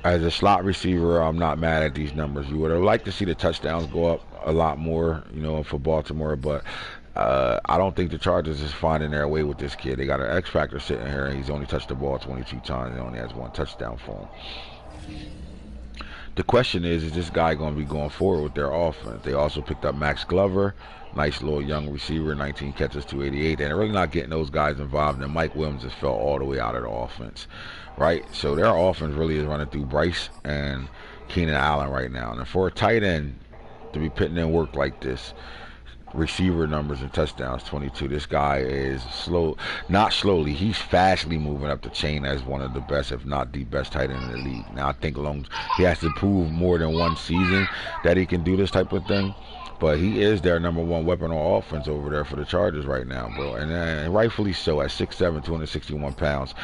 As a slot receiver, I'm not mad at these numbers. You would have liked to see the touchdowns go up a lot more, for Baltimore, but I don't think the Chargers is finding their way with this kid. They got an X factor sitting here, and he's only touched the ball 22 times. He only has one touchdown for him. The question is this guy going to be going forward with their offense? They also picked up Max Glover, nice little young receiver, 19 catches, 288. And they're really not getting those guys involved. And Mike Williams just fell all the way out of the offense, right? So their offense really is running through Bryce and Keenan Allen right now. And for a tight end to be putting in work like this, receiver numbers and touchdowns 22. This guy is slow, not slowly, he's fastly moving up the chain as one of the best, if not the best tight end in the league. Now I think he has to prove more than one season that he can do this type of thing, but he is their number one weapon on offense over there for the Chargers right now, bro. And rightfully so at 6'7", 261 pounds.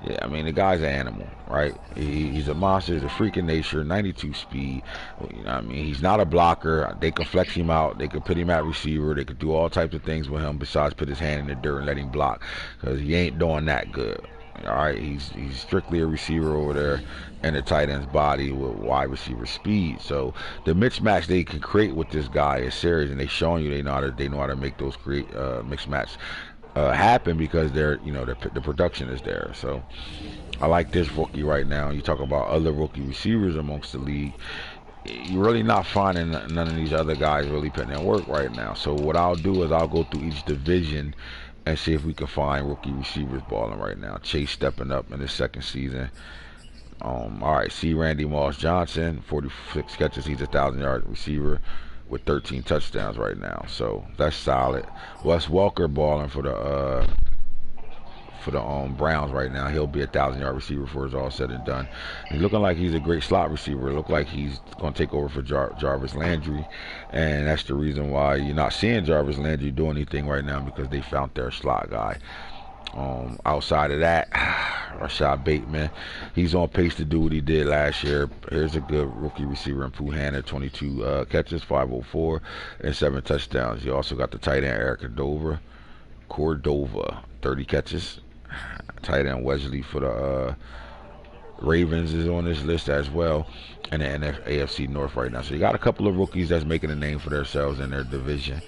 Yeah, I mean, the guy's an animal, right? He's a monster. He's a freak of nature, 92 speed. You know what I mean? He's not a blocker. They can flex him out. They could put him at receiver. They could do all types of things with him besides put his hand in the dirt and let him block, because he ain't doing that good. All right, he's strictly a receiver over there in the tight end's body with wide receiver speed. So the mismatch they can create with this guy is serious, and they showing you they know how to make those mixed match happen, because the production is there. So I like this rookie right now. You talk about other rookie receivers amongst the league, you're really not finding none of these other guys really putting in work right now. So what I'll do is I'll go through each division and see if we can find rookie receivers balling right now. Chase stepping up in his second season. All right, see Randy Moss Johnson, 46 catches. He's a 1,000-yard receiver with 13 touchdowns right now. So that's solid. Wes Welker balling for the Browns right now. He'll be a 1,000-yard receiver before it's all said and done. He's looking like he's a great slot receiver. It look like he's going to take over for Jarvis Landry, and that's the reason why you're not seeing Jarvis Landry do anything right now, because they found their slot guy. Outside of that, Rashad Bateman, he's on pace to do what he did last year. Here's a good rookie receiver in Pooh Hanna, 22 catches, 504, and 7 touchdowns. You also got the tight end Eric Cordova, 30 catches. Tight end Wesley for the Ravens is on this list as well, and the AFC North right now. So you got a couple of rookies that's making a name for themselves in their division.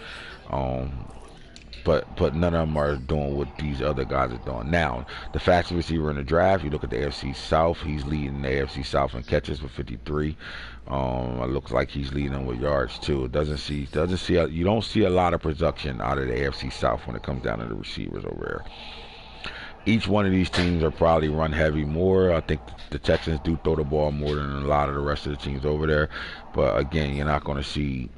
But none of them are doing what these other guys are doing. Now, the fastest receiver in the draft, you look at the AFC South, he's leading the AFC South in catches with 53. It looks like he's leading them with yards too. You don't see a lot of production out of the AFC South when it comes down to the receivers over there. Each one of these teams are probably run heavy more. I think the Texans do throw the ball more than a lot of the rest of the teams over there. But again, you're not going to see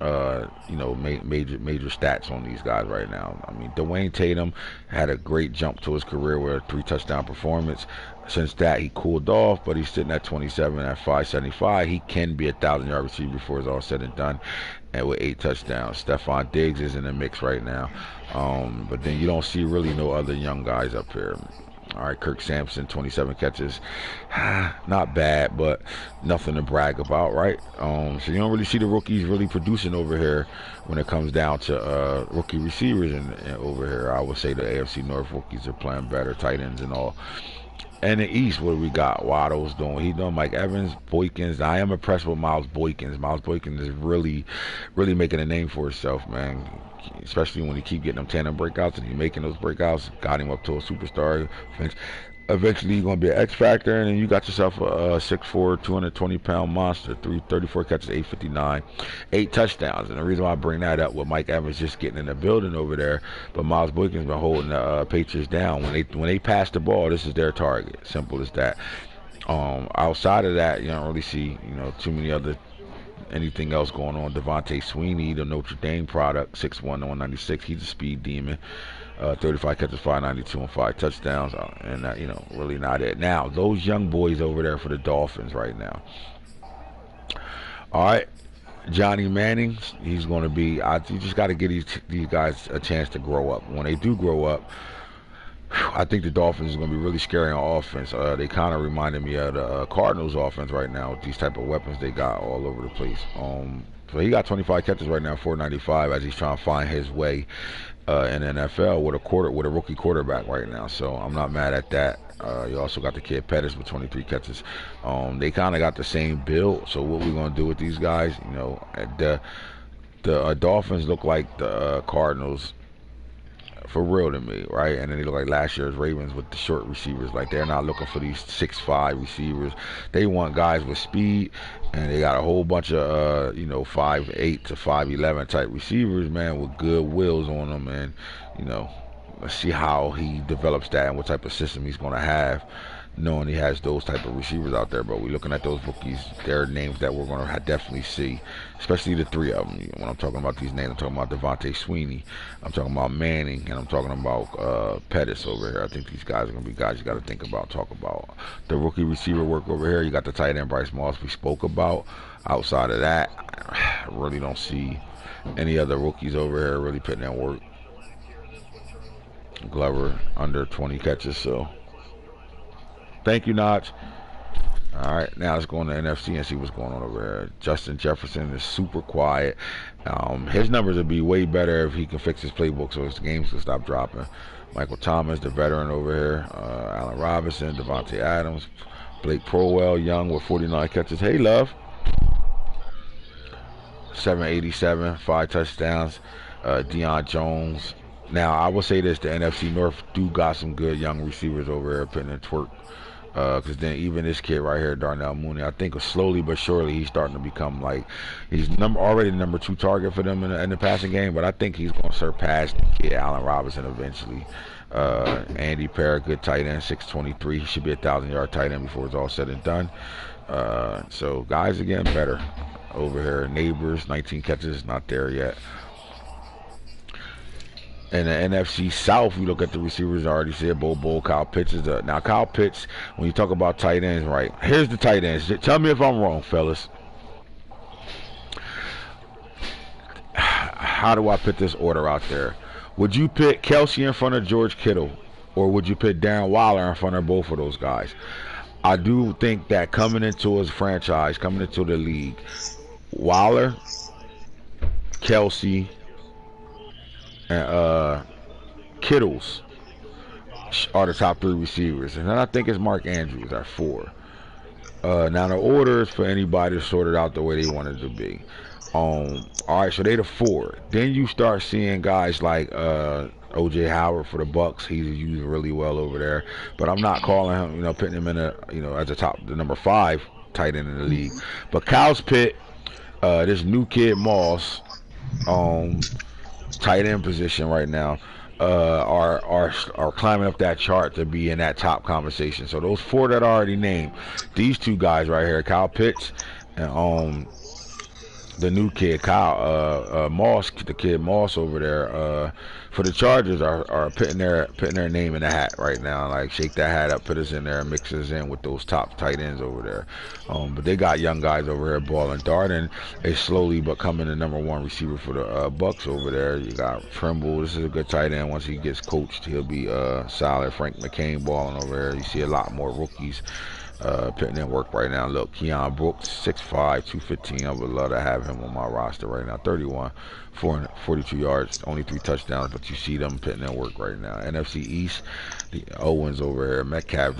major stats on these guys right now. I mean, Dwayne Tatum had a great jump to his career with a 3-touchdown performance. Since that, he cooled off, but he's sitting at 27 at 575. He can be a 1,000-yard receiver before it's all said and done, and with 8 touchdowns. Stephon Diggs is in the mix right now, but then you don't see really no other young guys up here. All right, Kirk Sampson, 27 catches. Not bad, but nothing to brag about, right? So you don't really see the rookies really producing over here when it comes down to rookie receivers and over here. I would say the AFC North rookies are playing better, tight ends and all. And the East, what do we got? Waddle's doing what he doing. Mike Evans, Boykins. I am impressed with Miles Boykins. Miles Boykins is really, really making a name for himself, man. Especially when he keep getting them tandem breakouts and he's making those breakouts. Got him up to a superstar. Eventually, you're going to be an X factor, and then you got yourself a 6'4", 220-pound monster. 34 catches, 859, 8 touchdowns. And the reason why I bring that up with Mike Evans just getting in the building over there, but Miles Boykins been holding the Patriots down. When they pass the ball, this is their target. Simple as that. Outside of that, you don't really see too many other anything else going on. Devontae Sweeney, the Notre Dame product, 6'1", 196. He's a speed demon. 35 catches, 592, and 5 touchdowns, and really not it. Now, those young boys over there for the Dolphins right now. All right, Johnny Manning, he's going to be. You just got to give these guys a chance to grow up. When they do grow up, I think the Dolphins is going to be really scary on offense. They kind of reminded me of the Cardinals offense right now with these type of weapons they got all over the place. So he got 25 catches right now, 495, as he's trying to find his way in the NFL with a rookie quarterback right now. So I'm not mad at that. You also got the kid Pettis with 23 catches. They kind of got the same build. So what we're going to do with these guys, the Dolphins look like the Cardinals for real to me, right? And then they look like last year's Ravens with the short receivers. Like they're not looking for these 6'5" receivers. They want guys with speed, and they got a whole bunch of 5'8" to 5'11" type receivers, man, with good wheels on them. And you know, let's see how he develops that and what type of system he's going to have, knowing he has those type of receivers out there. But we're looking at those rookies. They're names that we're going to definitely see, especially the three of them. When I'm talking about these names, I'm talking about Devontae Sweeney, I'm talking about Manning, and I'm talking about Pettis over here. I think these guys are going to be guys you got to think about, talk about. The rookie receiver work over here, you got the tight end Bryce Moss we spoke about. Outside of that, I really don't see any other rookies over here really putting in work. Glover under 20 catches, so thank you, Notch. All right, now let's go on to NFC and see what's going on over here. Justin Jefferson is super quiet. His numbers would be way better if he can fix his playbook so his games can stop dropping. Michael Thomas, the veteran over here. Allen Robinson, Devontae Adams, Blake Crowell, young with 49 catches. Hey, love. 787, 5 touchdowns. Deion Jones. Now, I will say this, the NFC North do got some good young receivers over here putting in twerk. Because then even this kid right here, Darnell Mooney, I think slowly but surely he's starting to become like, he's already the number 2 target for them in the passing game, but I think he's going to surpass the kid Allen Robinson eventually. Andy Perry, good tight end, 623. He should be a 1,000-yard tight end before it's all said and done. So guys are getting better over here. Neighbors, 19 catches, not there yet. In the NFC South, you look at the receivers, I already said Bo, Kyle Pitts is up. Now, Kyle Pitts, when you talk about tight ends, right, here's the tight ends. Tell me if I'm wrong, fellas. How do I put this order out there? Would you pick Kelsey in front of George Kittle, or would you pick Darren Waller in front of both of those guys? I do think that coming into his franchise, coming into the league, Waller, Kelsey, and Kittles are the top 3 receivers, and then I think it's Mark Andrews at 4. Now the order is for anybody to sort it out the way they want it to be. All right, so they the 4. Then you start seeing guys like O.J. Howard for the Bucks. He's used really well over there, but I'm not calling him, putting him in as the number 5 tight end in the league. But Kyle's Pitt, this new kid Moss, tight end position right now, are climbing up that chart to be in that top conversation. So those 4 that I already named, these 2 guys right here, Kyle Pitts and the new kid Moss, the kid Moss over there, for the Chargers are putting their name in the hat right now. Like, shake that hat up, put us in there, and mix us in with those top tight ends over there. But they got young guys over here balling. Darden is slowly becoming the number 1 receiver for the Bucks over there. You got Trimble. This is a good tight end. Once he gets coached, he'll be solid. Frank McCain balling over there. You see a lot more rookies putting in work right now. Look, Keon Brooks, 6'5", 215. I would love to have him on my roster right now. 31, 42 yards, only 3 touchdowns, but you see them putting in work right now. NFC East, the Owens over here, Metcalf.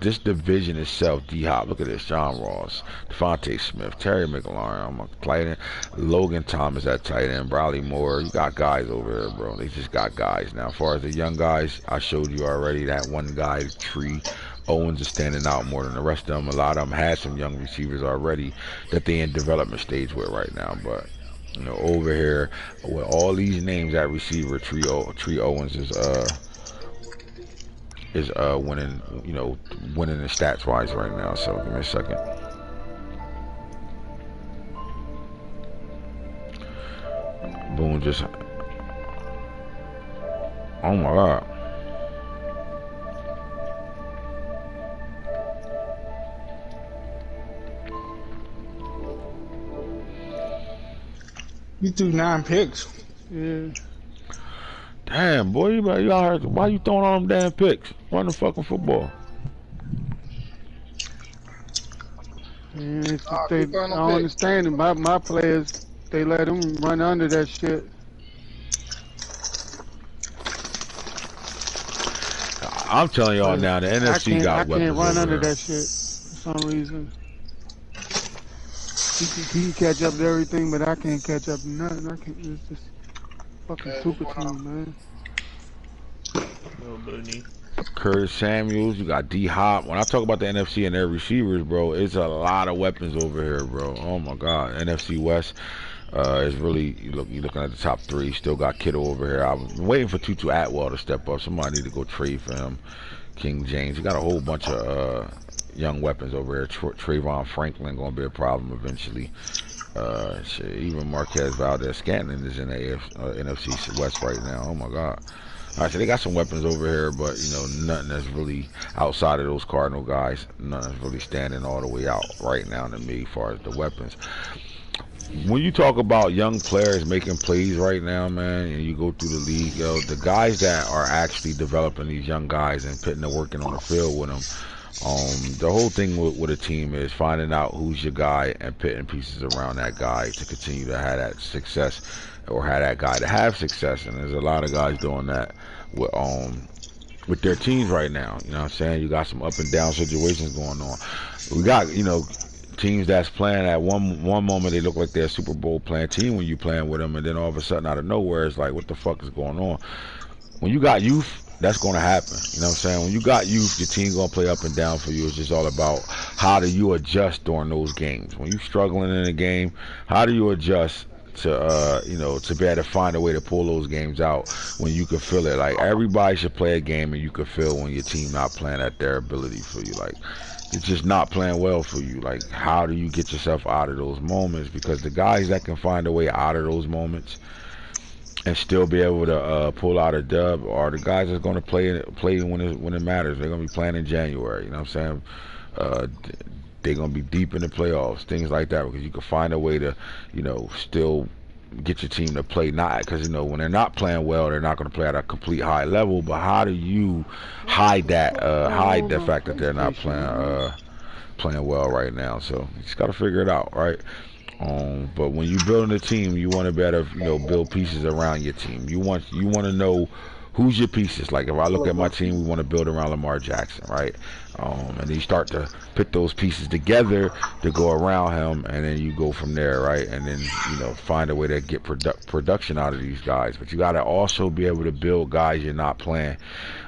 This division itself, D-Hop, look at this. John Ross, Devontae Smith, Terry McLaurin, Clayton, Logan Thomas at tight end, Bradley Moore. You got guys over here, bro. They just got guys. Now, as far as the young guys, I showed you already that one guy, Tree. Owens is standing out more than the rest of them. A lot of them had some young receivers already that they in development stage with right now. But over here with all these names at receiver, Tree Owens is winning, winning the stats wise right now. So give me a second. Boom, just oh my God. You threw 9 picks. Yeah. Damn, boy, y'all heard, why you throwing all them damn picks? Run the fucking football. Yeah, I don't understand it. My players, they let them run under that shit. I'm telling y'all now, the NFC got weapons. I can't run under there. that shit for some reason. He can catch up to everything, but I can't catch up to nothing. It's just fucking super team, man. Curtis Samuels, you got D Hop. When I talk about the NFC and their receivers, bro, it's a lot of weapons over here, bro. Oh my God, NFC West is really you looking at the top three. Still got Kittle over here. I'm waiting for Tutu Atwell to step up. Somebody need to go trade for him. King James, you got a whole bunch of young weapons over here. Trayvon Franklin gonna be a problem eventually. Shit, even Marquez Valdez Scantling is in the NFC West right now. Oh my God. All right, so they got some weapons over here, but you know nothing that's really outside of those Cardinal guys. Nothing that's really standing all the way out right now to me as far as the weapons. When you talk about young players making plays right now, man, and you go through the league, yo, the guys that are actually developing these young guys and putting the work in on the field with them, the whole thing with a team is finding out who's your guy and putting pieces around that guy to continue to have that success or have that guy to have success. And there's a lot of guys doing that with their teams right now. You know what I'm saying? You got some up and down situations going on. We got, you know, teams that's playing at one moment they look like they're a Super Bowl playing team when you playing with them, and then all of a sudden out of nowhere it's like, what the fuck is going on? When you got youth, that's going to happen. You know what I'm saying? When you got youth, your team going to play up and down for you. It's just all about how do you adjust during those games. When you're struggling in a game, how do you adjust to you know, to be able to find a way to pull those games out when you can feel it? Like, everybody should play a game and you can feel when your team not playing at their ability for you. Like, it's just not playing well for you. Like, how do you get yourself out of those moments? Because the guys that can find a way out of those moments and still be able to pull out a dub are the guys that's going to play when it matters. They're going to be playing in January. You know what I'm saying? They're going to be deep in the playoffs, things like that, because you can find a way to, you know, still get your team to play. Not because, you know, when they're not playing well, they're not going to play at a complete high level. But how do you hide the fact that they're not playing well right now? So you just got to figure it out, right? But when you're building a team, you want to better, you know, build pieces around your team. You want to know who's your pieces. Like, if I look at my team, we want to build around Lamar Jackson, right? And then you start to put those pieces together to go around him, and then you go from there, right? And then, you know, find a way to get production out of these guys. But you got to also be able to build guys you're not playing.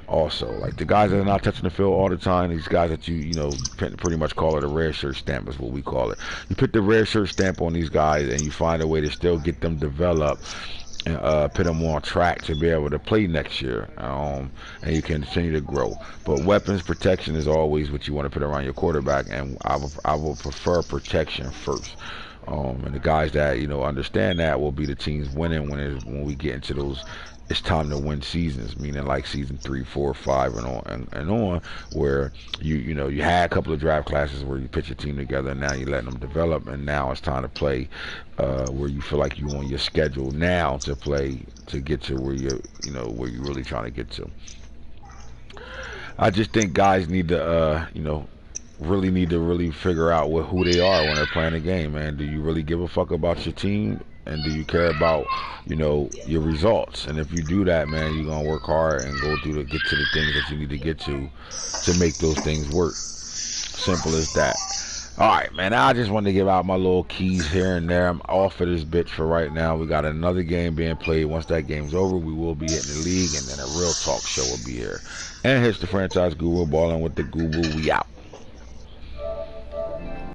Also, like the guys that are not touching the field all the time, these guys that you know, pretty much call it a red shirt stamp is what we call it. You put the red shirt stamp on these guys and you find a way to still get them developed and put them on track to be able to play next year, and you can continue to grow. But weapons protection is always what you want to put around your quarterback, and I will prefer protection first. And the guys that, you know, understand that will be the teams winning when we get into those it's time to win seasons, meaning like season 3, 4, 5, and on, where you know, you had a couple of draft classes where you put your team together, and now you're letting them develop, and now it's time to play where you feel like you on your schedule now to play to get to where you're really trying to get to. I just think guys need to need to really figure out who they are when they're playing a game, man. Do you really give a fuck about your team? And do you care about, you know, your results? And if you do that, man, you're gonna work hard and get to the things that you need to get to make those things work. Simple as that. All right, man. I just wanted to give out my little keys here and there. I'm off of this bitch for right now. We got another game being played. Once that game's over, we will be hitting the league, and then a real talk show will be here. And hits the franchise guru, balling with the guru. We out.